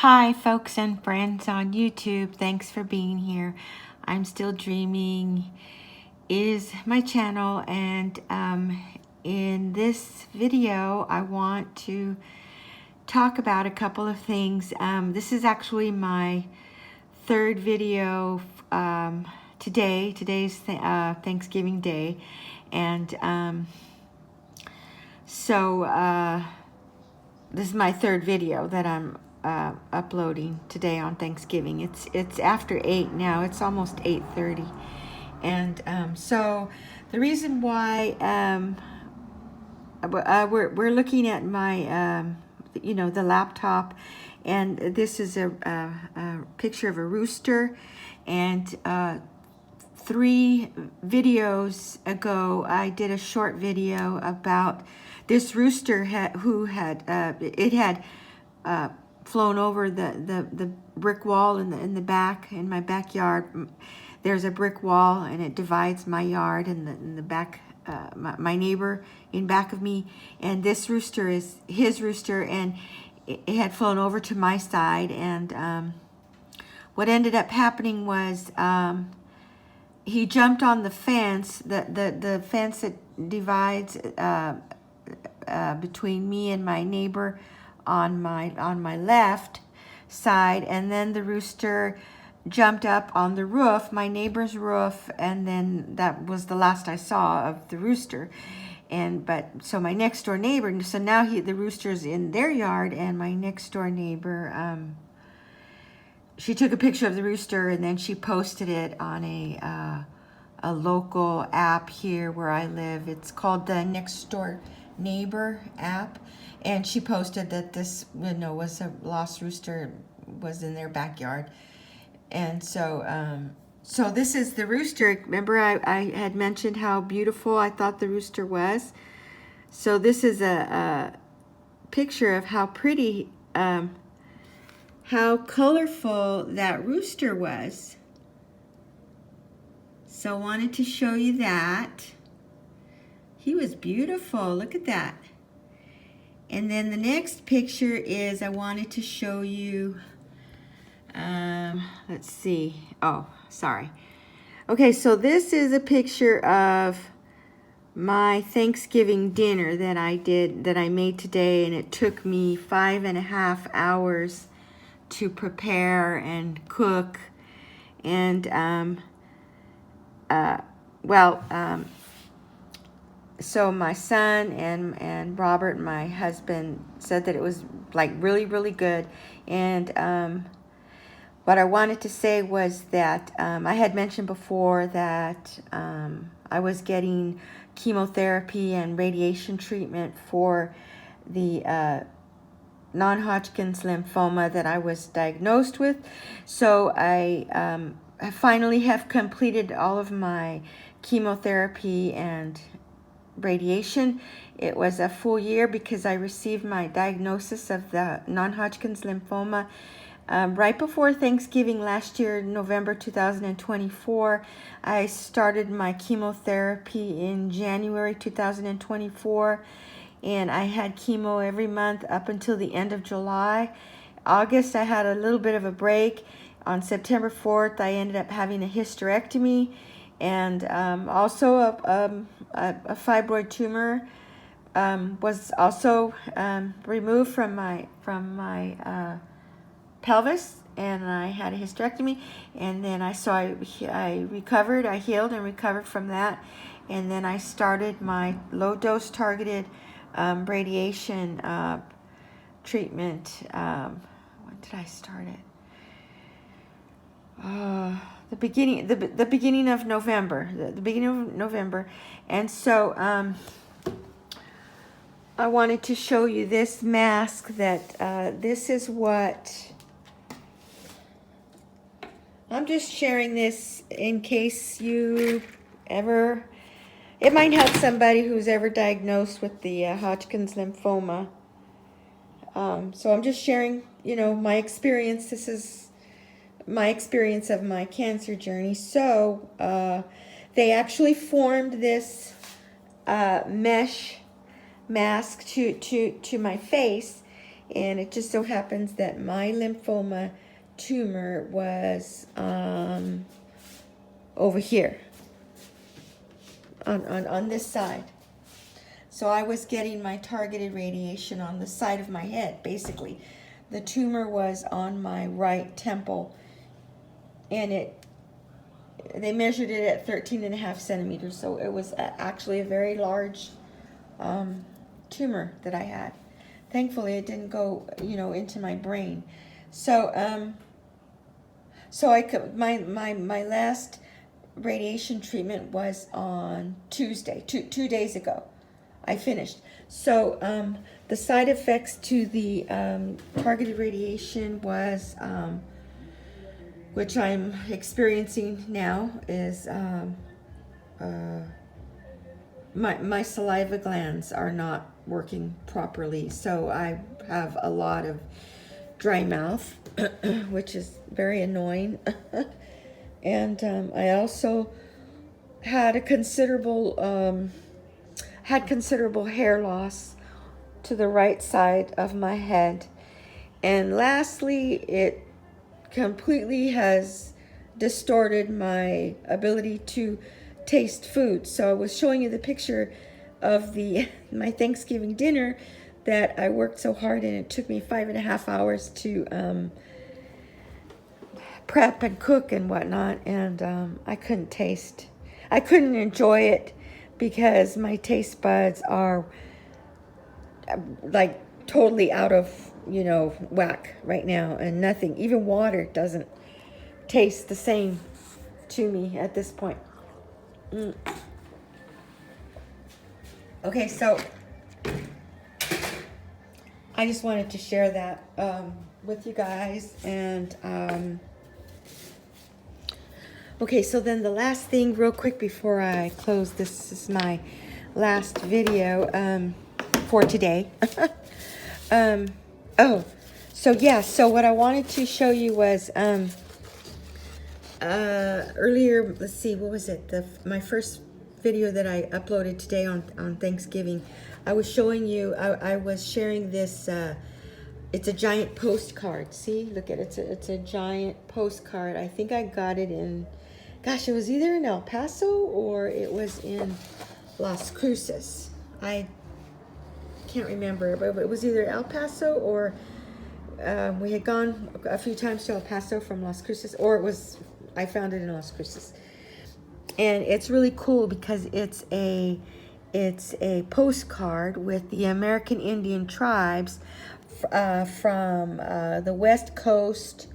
Hi, folks and friends on YouTube. Thanks for being here. I'm Still Dreaming is my channel, and in this video, I want to talk about a couple of things. This is actually my third video today. Today's Thanksgiving Day, and this is my third video that I'm uploading today on Thanksgiving. It's after 8 now. It's almost 8:30, and so the reason why we're looking at my the laptop, and this is a picture of a rooster, and 3 videos ago I did a short video about this rooster who had flown over the brick wall in the back in my backyard. There's a brick wall and it divides my yard and the back, my neighbor in back of me, and this rooster is his rooster, and it had flown over to my side, and what ended up happening was he jumped on the fence, the fence that divides between me and my neighbor on my left side, and then the rooster jumped up on the roof, my neighbor's roof, and then that was the last I saw of the rooster. So my next door neighbor, so now the rooster's in their yard, and my next door neighbor, she took a picture of the rooster and then she posted it on a local app here where I live. It's called the Next Door Neighbor app, and she posted that this was a lost rooster, was in their backyard. And so so this is the rooster. Remember I had mentioned how beautiful I thought the rooster was. So this is a picture of how pretty, how colorful that rooster was. So I wanted to show you that. He was beautiful. Look at that. And then the next picture is, I wanted to show you, let's see. Oh, sorry. Okay, so this is a picture of my Thanksgiving dinner that I made today, and it took me 5.5 hours to prepare and cook. And so my son and Robert, my husband, said that it was like really, really good. And what I wanted to say was that I had mentioned before that I was getting chemotherapy and radiation treatment for the non-Hodgkin's lymphoma that I was diagnosed with. So I finally have completed all of my chemotherapy and radiation. It was a full year because I received my diagnosis of the non-Hodgkin's lymphoma right before Thanksgiving last year, November 2024. I started my chemotherapy in January 2024, and I had chemo every month up until the end of July. August, I had a little bit of a break. On September 4th, I ended up having a hysterectomy, and also a fibroid tumor was also removed from my pelvis, and I had a hysterectomy, and then I recovered, I healed and recovered from that, and then I started my low dose targeted radiation treatment. When did I start it? The beginning of November, the beginning of November. And so I wanted to show you this mask that this is what I'm just sharing this in case you ever, it might help somebody who's ever diagnosed with the Hodgkin's lymphoma. So I'm just sharing, my experience. This is my experience of my cancer journey. So they actually formed this mesh mask to my face, And it just so happens that my lymphoma tumor was over here on this side. So I was getting my targeted radiation on the side of my head, basically. The tumor was on my right temple, and they measured it at 13.5 centimeters, so it was actually a very large tumor that I had. Thankfully, it didn't go, into my brain. So, my last radiation treatment was on Tuesday, two days ago. I finished. So, the side effects to the targeted radiation was, which I'm experiencing now, is my saliva glands are not working properly, so I have a lot of dry mouth, which is very annoying. And I also had considerable hair loss to the right side of my head. And lastly, it completely has distorted my ability to taste food. So I was showing you the picture of my Thanksgiving dinner that I worked so hard, and it took me 5.5 hours to prep and cook and whatnot, and I couldn't enjoy it because my taste buds are like totally out of whack right now, and nothing, even water, doesn't taste the same to me at this point. Okay, so I just wanted to share that with you guys. And okay, so then the last thing real quick before I close, this is my last video for today. So what I wanted to show you was earlier, let's see, what was it? My first video that I uploaded today on Thanksgiving, I was showing you, I was sharing this, it's a giant postcard. See, look at it, it's a giant postcard. I think I got it in, gosh, it was either in El Paso or it was in Las Cruces. I can't remember, but it was either El Paso or we had gone a few times to El Paso from Las Cruces, or I found it in Las Cruces. And it's really cool because it's a postcard with the American Indian tribes from the West Coast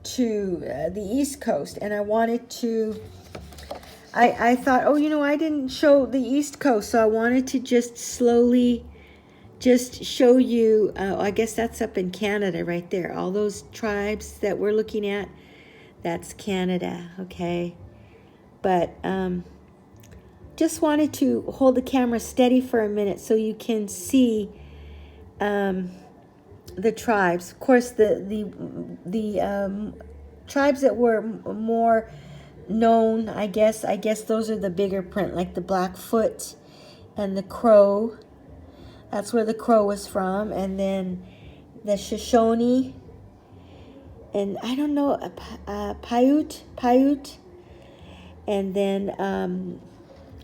to the East Coast. And I wanted to, I thought, I didn't show the East Coast, so I wanted to just slowly show you, I guess that's up in Canada right there. All those tribes that we're looking at, that's Canada, okay? But just wanted to hold the camera steady for a minute so you can see the tribes. Of course, the tribes that were more known, I guess those are the bigger print, like the Blackfoot and the Crow. That's where the Crow was from. And then the Shoshone, and I don't know, Paiute. And then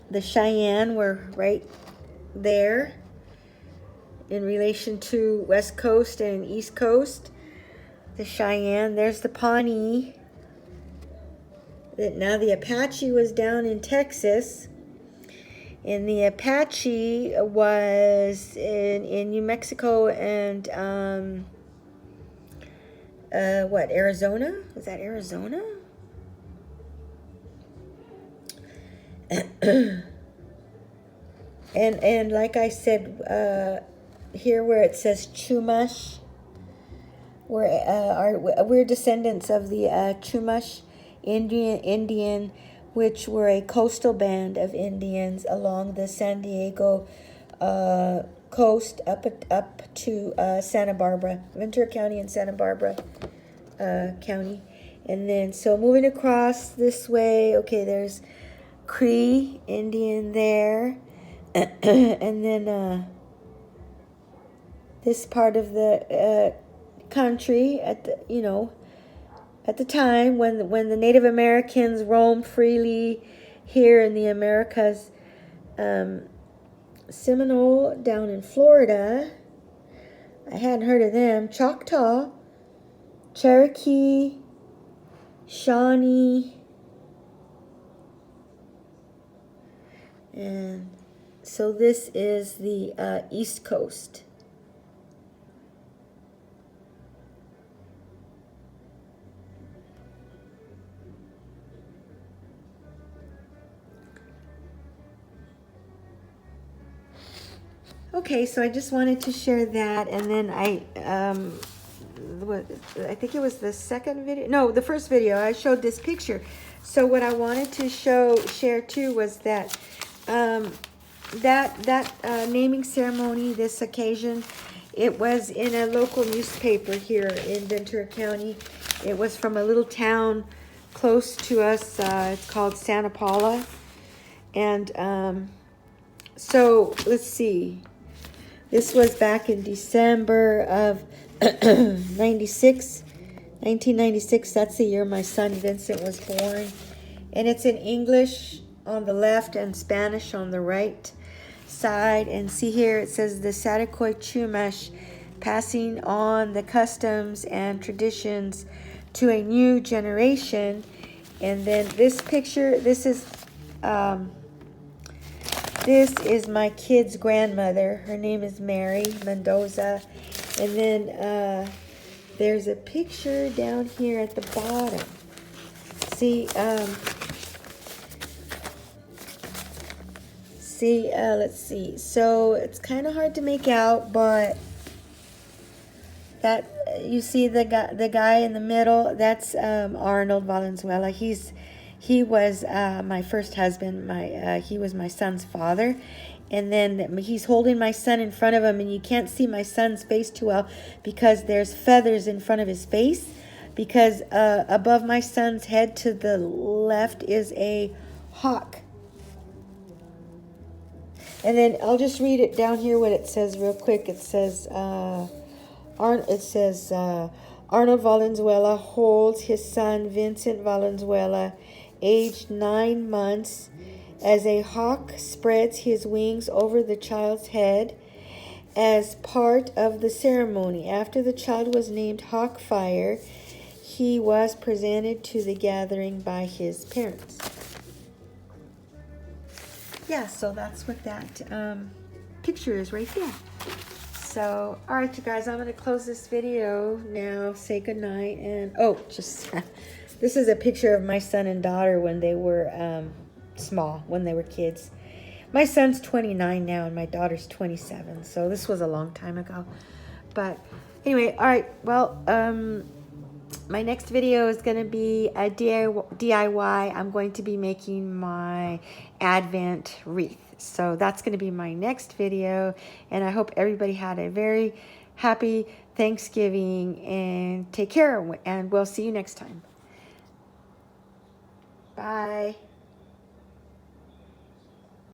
the Cheyenne were right there in relation to West Coast and East Coast. The Cheyenne, there's the Pawnee. Now the Apache was down in Texas. And the Apache was in New Mexico and Arizona? Was that Arizona? and like I said, here where it says Chumash, we're descendants of the Chumash Indian, which were a coastal band of Indians along the San Diego coast up to Santa Barbara, Ventura County and Santa Barbara County. And then, so moving across this way, okay, there's Cree Indian there. And then this part of the country at the, you know, at the time when the Native Americans roamed freely here in the Americas. Seminole down in Florida. I hadn't heard of them. Choctaw, Cherokee, Shawnee, and so this is the East Coast. Okay, so I just wanted to share that, and then I think it was the second video. No, the first video. I showed this picture. So what I wanted to share too was that naming ceremony, this occasion, it was in a local newspaper here in Ventura County. It was from a little town close to us. It's called Santa Paula, and so let's see. This was back in December of 1996. That's the year my son Vincent was born. And it's in English on the left and Spanish on the right side. And see here, it says the Saticoy Chumash, passing on the customs and traditions to a new generation. And then this picture, this is my kid's grandmother. Her name is Mary Mendoza. And then there's a picture down here at the bottom. See, let's see. So it's kind of hard to make out, but that you see the guy in the middle, that's Arnold Valenzuela. He was my first husband. He was my son's father. And then he's holding my son in front of him, and you can't see my son's face too well because there's feathers in front of his face. Because above my son's head to the left is a hawk. And then I'll just read it down here what it says real quick. It says, Arnold Valenzuela holds his son Vincent Valenzuela, aged 9 months, as a hawk spreads his wings over the child's head as part of the ceremony. After the child was named Hawkfire, he was presented to the gathering by his parents. Yeah, so that's what that picture is right there. So, all right, you guys, I'm going to close this video now, say goodnight, and, this is a picture of my son and daughter when they were small, when they were kids. My son's 29 now, and my daughter's 27, so this was a long time ago. But anyway, all right, well, my next video is going to be a DIY. I'm going to be making my Advent wreath. So that's going to be my next video. And I hope everybody had a very happy Thanksgiving. And take care. And we'll see you next time. Bye.